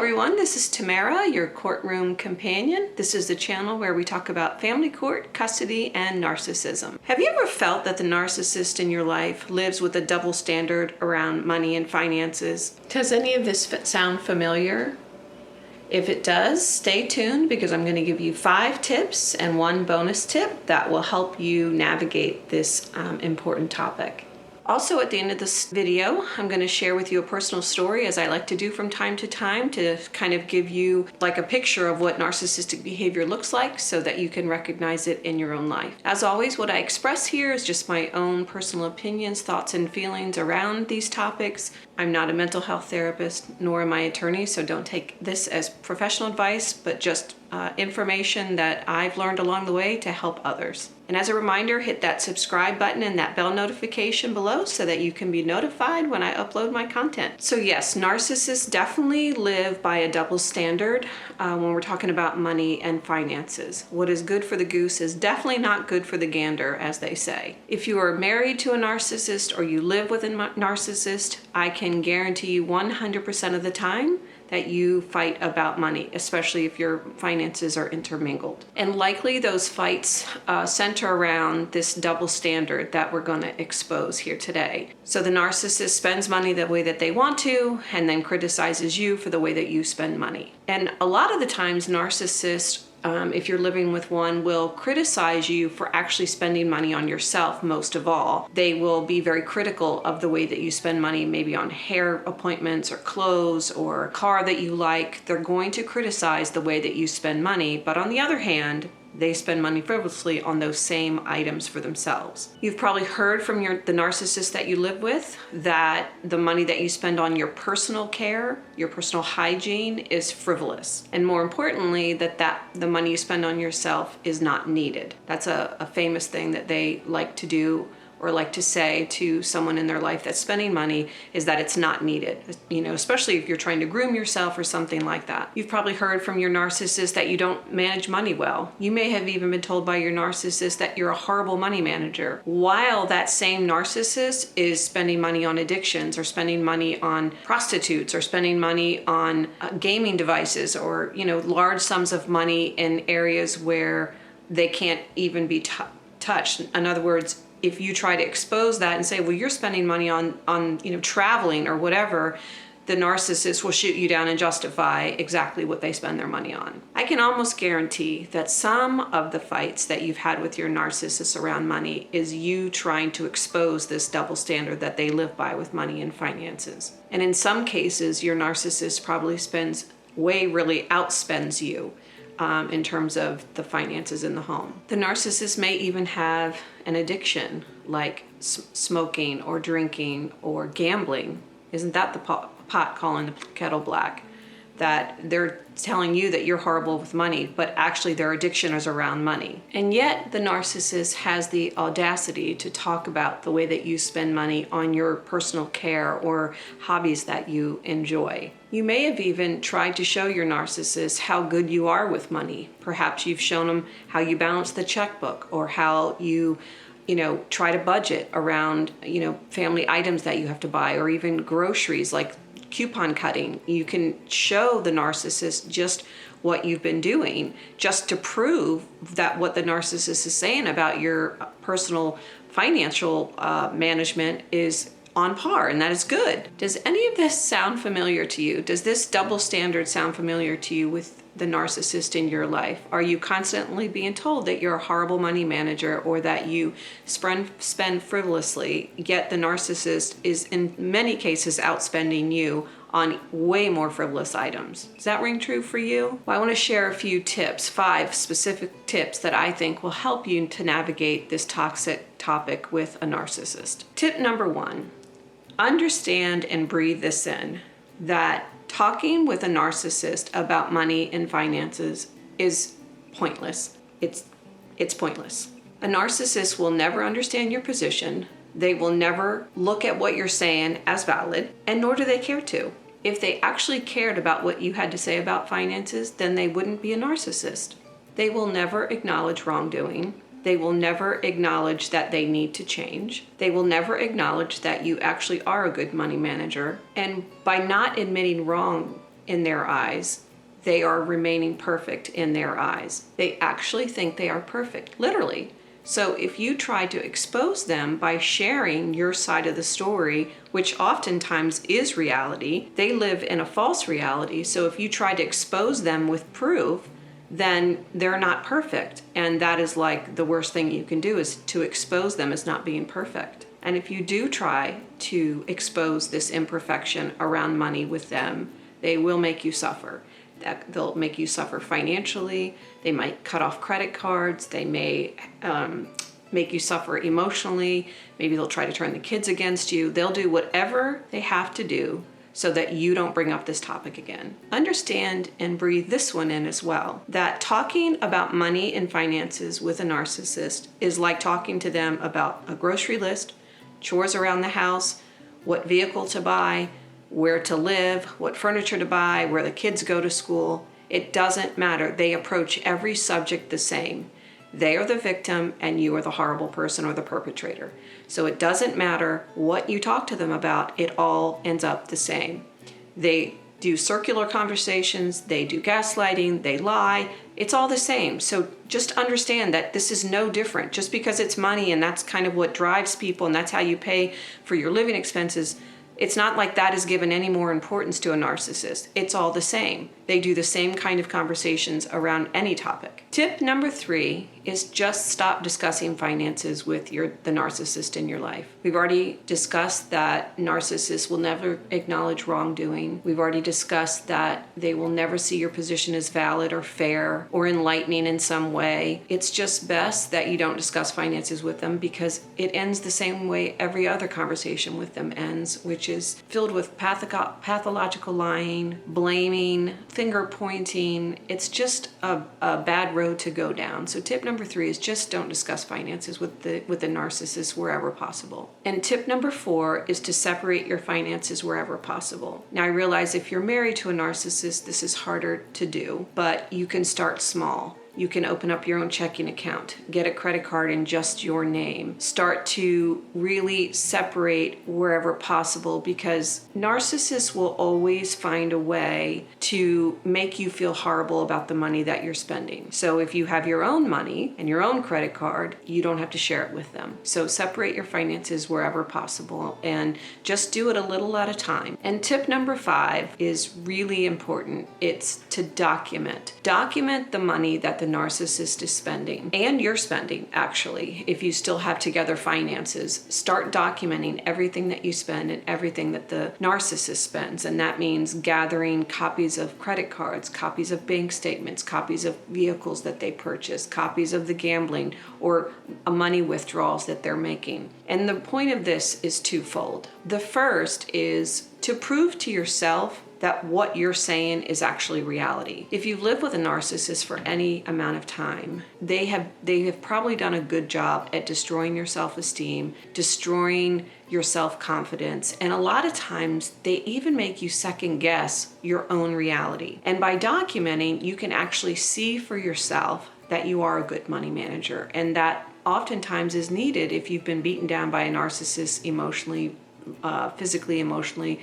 everyone, this is Tamara, your courtroom companion. This is the channel where we talk about family court, custody, and narcissism. Have you ever felt that the narcissist in your life lives with a double standard around money and finances? Does any of this sound familiar? If it does, stay tuned because I'm going to give you 5 tips and 1 bonus tip that will help you navigate this important topic. Also, at the end of this video, I'm going to share with you a personal story, as I like to do from time to time, to kind of give you like a picture of what narcissistic behavior looks like so that you can recognize it in your own life. As always, what I express here is just my own personal opinions, thoughts, and feelings around these topics. I'm not a mental health therapist, nor am I an attorney, so don't take this as professional advice, but just information that I've learned along the way to help others. And as a reminder, hit that subscribe button and that bell notification below so that you can be notified when I upload my content. So yes, narcissists definitely live by a double standard when we're talking about money and finances. What is good for the goose is definitely not good for the gander, as they say. If you are married to a narcissist or you live with a narcissist, I can guarantee you 100% of the time that you fight about money, especially if your finances are intermingled. And likely those fights center around this double standard that we're going to expose here today. So the narcissist spends money the way that they want to and then criticizes you for the way that you spend money. And a lot of the times narcissists, if you're living with one, will criticize you for actually spending money on yourself most of all. They will be very critical of the way that you spend money, maybe on hair appointments or clothes or a car that you like. They're going to criticize the way that you spend money, but on the other hand, they spend money frivolously on those same items for themselves. You've probably heard from the narcissist that you live with that the money that you spend on your personal care, your personal hygiene is frivolous. And more importantly, that the money you spend on yourself is not needed. That's a famous thing that they like to do or like to say to someone in their life that's spending money, is that it's not needed. You know, especially if you're trying to groom yourself or something like that. You've probably heard from your narcissist that you don't manage money well. You may have even been told by your narcissist that you're a horrible money manager, while that same narcissist is spending money on addictions or spending money on prostitutes or spending money on gaming devices or, you know, large sums of money in areas where they can't even be touched. In other words, if you try to expose that and say, well, you're spending money on traveling or whatever, the narcissist will shoot you down and justify exactly what they spend their money on. I can almost guarantee that some of the fights that you've had with your narcissist around money is you trying to expose this double standard that they live by with money and finances. And in some cases, your narcissist probably really outspends you in terms of the finances in the home. The narcissist may even have an addiction like smoking or drinking or gambling. Isn't that the pot calling the kettle black? That they're telling you that you're horrible with money, but actually their addiction is around money. And yet the narcissist has the audacity to talk about the way that you spend money on your personal care or hobbies that you enjoy. You may have even tried to show your narcissist how good you are with money. Perhaps you've shown them how you balance the checkbook or how you try to budget around, family items that you have to buy or even groceries like coupon cutting. You can show the narcissist just what you've been doing just to prove that what the narcissist is saying about your personal financial management is on par, and that is good. Does any of this sound familiar to you? Does this double standard sound familiar to you with the narcissist in your life? Are you constantly being told that you're a horrible money manager or that you spend frivolously, yet the narcissist is in many cases outspending you on way more frivolous items? Does that ring true for you? Well, I want to share a few tips, 5 specific tips that I think will help you to navigate this toxic topic with a narcissist. Tip number 1, understand and breathe this in, that talking with a narcissist about money and finances is pointless. It's pointless. A narcissist will never understand your position. They will never look at what you're saying as valid, and nor do they care to. If they actually cared about what you had to say about finances, then they wouldn't be a narcissist. They will never acknowledge wrongdoing. They will never acknowledge that they need to change. They will never acknowledge that you actually are a good money manager. And by not admitting wrong in their eyes. They are remaining perfect in their eyes. They actually think they are perfect, literally. So if you try to expose them by sharing your side of the story, which oftentimes is reality, they live in a false reality. So if you try to expose them with proof, then they're not perfect. And that is like the worst thing you can do, is to expose them as not being perfect. And if you do try to expose this imperfection around money with them, they will make you suffer. They'll make you suffer financially. They might cut off credit cards. They may make you suffer emotionally. Maybe they'll try to turn the kids against you. They'll do whatever they have to do so that you don't bring up this topic again. Understand and breathe this one in as well, that talking about money and finances with a narcissist is like talking to them about a grocery list, chores around the house, what vehicle to buy, where to live, what furniture to buy, where the kids go to school. It doesn't matter. They approach every subject the same. They are the victim and you are the horrible person or the perpetrator. So it doesn't matter what you talk to them about, it all ends up the same. They do circular conversations, they do gaslighting, they lie. It's all the same. So just understand that this is no different. Just because it's money and that's kind of what drives people and that's how you pay for your living expenses, it's not like that is given any more importance to a narcissist. It's all the same. They do the same kind of conversations around any topic. Tip number 3 is just stop discussing finances with the narcissist in your life. We've already discussed that narcissists will never acknowledge wrongdoing. We've already discussed that they will never see your position as valid or fair or enlightening in some way. It's just best that you don't discuss finances with them, because it ends the same way every other conversation with them ends, which is filled with pathological lying, blaming, finger pointing. It's just a bad road to go down. So tip number 3 is just don't discuss finances with the narcissist wherever possible. And tip number 4 is to separate your finances wherever possible. Now I realize if you're married to a narcissist, this is harder to do, but you can start small. You can open up your own checking account, get a credit card in just your name, start to really separate wherever possible, because narcissists will always find a way to make you feel horrible about the money that you're spending. So if you have your own money and your own credit card, you don't have to share it with them. So separate your finances wherever possible and just do it a little at a time. And tip number 5 is really important. It's to document. Document the money that the narcissist is spending, and you're spending, actually. If you still have together finances, start documenting everything that you spend and everything that the narcissist spends. And that means gathering copies of credit cards, copies of bank statements, copies of vehicles that they purchase, copies of the gambling or money withdrawals that they're making. And the point of this is twofold. The first is to prove to yourself that what you're saying is actually reality. If you've lived with a narcissist for any amount of time, they have probably done a good job at destroying your self-esteem, destroying your self-confidence, and a lot of times they even make you second guess your own reality. And by documenting, you can actually see for yourself that you are a good money manager, and that oftentimes is needed if you've been beaten down by a narcissist emotionally, physically, emotionally,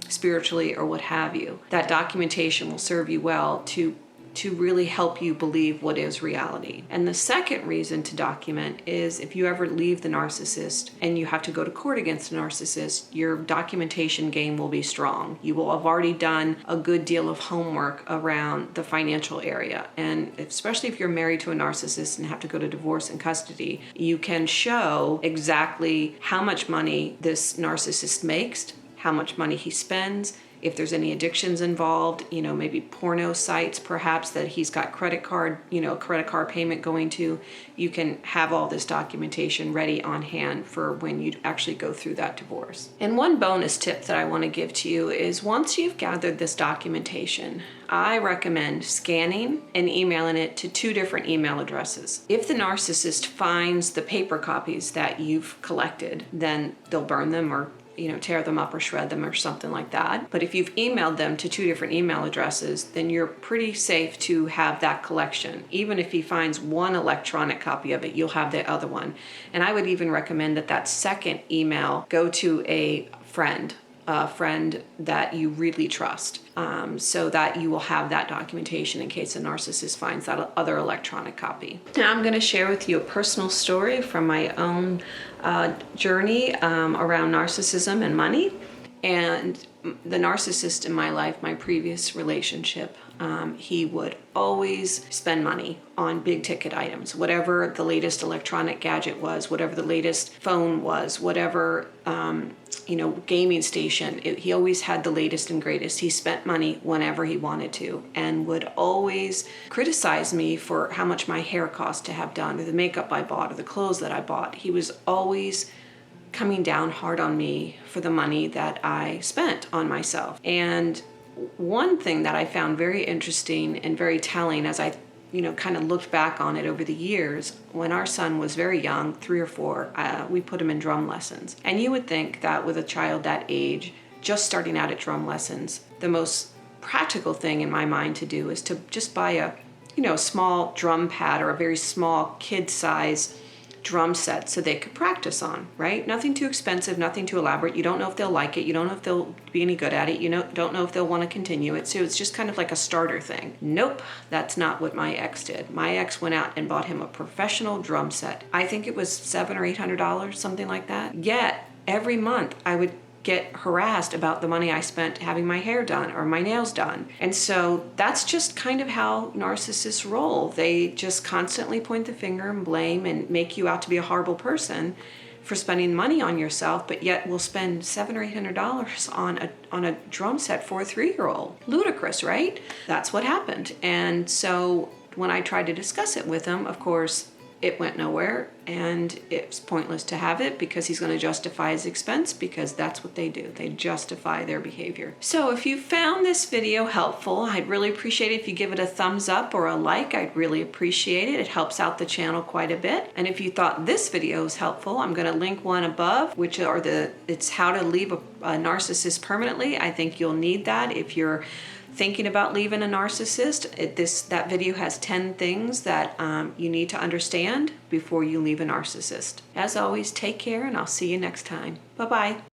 spiritually, or what have you. That documentation will serve you well to really help you believe what is reality. And the second reason to document is if you ever leave the narcissist and you have to go to court against a narcissist, your documentation game will be strong. You will have already done a good deal of homework around the financial area. And especially if you're married to a narcissist and have to go to divorce and custody, you can show exactly how much money this narcissist makes, how much money he spends, if there's any addictions involved, maybe porno sites perhaps that he's got credit card payment going to. You can have all this documentation ready on hand for when you actually go through that divorce. And one bonus tip that I want to give to you is once you've gathered this documentation, I recommend scanning and emailing it to 2 different email addresses. If the narcissist finds the paper copies that you've collected, then they'll burn them or tear them up or shred them or something like that. But if you've emailed them to 2 different email addresses, then you're pretty safe to have that collection. Even if he finds one electronic copy of it, you'll have the other one. And I would even recommend that second email go to a friend that you really trust. so that you will have that documentation in case a narcissist finds that other electronic copy. Now I'm going to share with you a personal story from my own journey around narcissism and money. And the narcissist in my life, my previous relationship, he would always spend money on big ticket items, whatever the latest electronic gadget was, whatever the latest phone was, whatever, gaming station. He always had the latest and greatest. He spent money whenever he wanted to and would always criticize me for how much my hair cost to have done, or the makeup I bought, or the clothes that I bought. He was always coming down hard on me for the money that I spent on myself. And one thing that I found very interesting and very telling as I kind of looked back on it over the years, when our son was very young, 3 or 4, we put him in drum lessons. And you would think that with a child that age, just starting out at drum lessons, the most practical thing in my mind to do is to just buy a small drum pad or a very small kid-size drum set so they could practice on, right? Nothing too expensive, nothing too elaborate. You don't know if they'll like it. You don't know if they'll be any good at it. You don't know if they'll want to continue it. So it's just kind of like a starter thing. Nope, that's not what my ex did. My ex went out and bought him a professional drum set. I think it was $700 or $800, something like that. Yet every month I would get harassed about the money I spent having my hair done or my nails done. And so that's just kind of how narcissists roll. They just constantly point the finger and blame and make you out to be a horrible person for spending money on yourself, but yet will spend $700 or $800 on a drum set for a 3-year-old. Ludicrous, right? That's what happened. And so when I tried to discuss it with him, of course, it went nowhere, and it's pointless to have it because he's going to justify his expense, because that's what they do. They justify their behavior. So if you found this video helpful, I'd really appreciate it if you give it a thumbs up or a like. I'd really appreciate it. It helps out the channel quite a bit. And if you thought this video was helpful, I'm going to link one above, which are it's how to leave a narcissist permanently. I think you'll need that if you're thinking about leaving a narcissist. That video has 10 things that you need to understand before you leave a narcissist. As always, take care, and I'll see you next time. Bye-bye.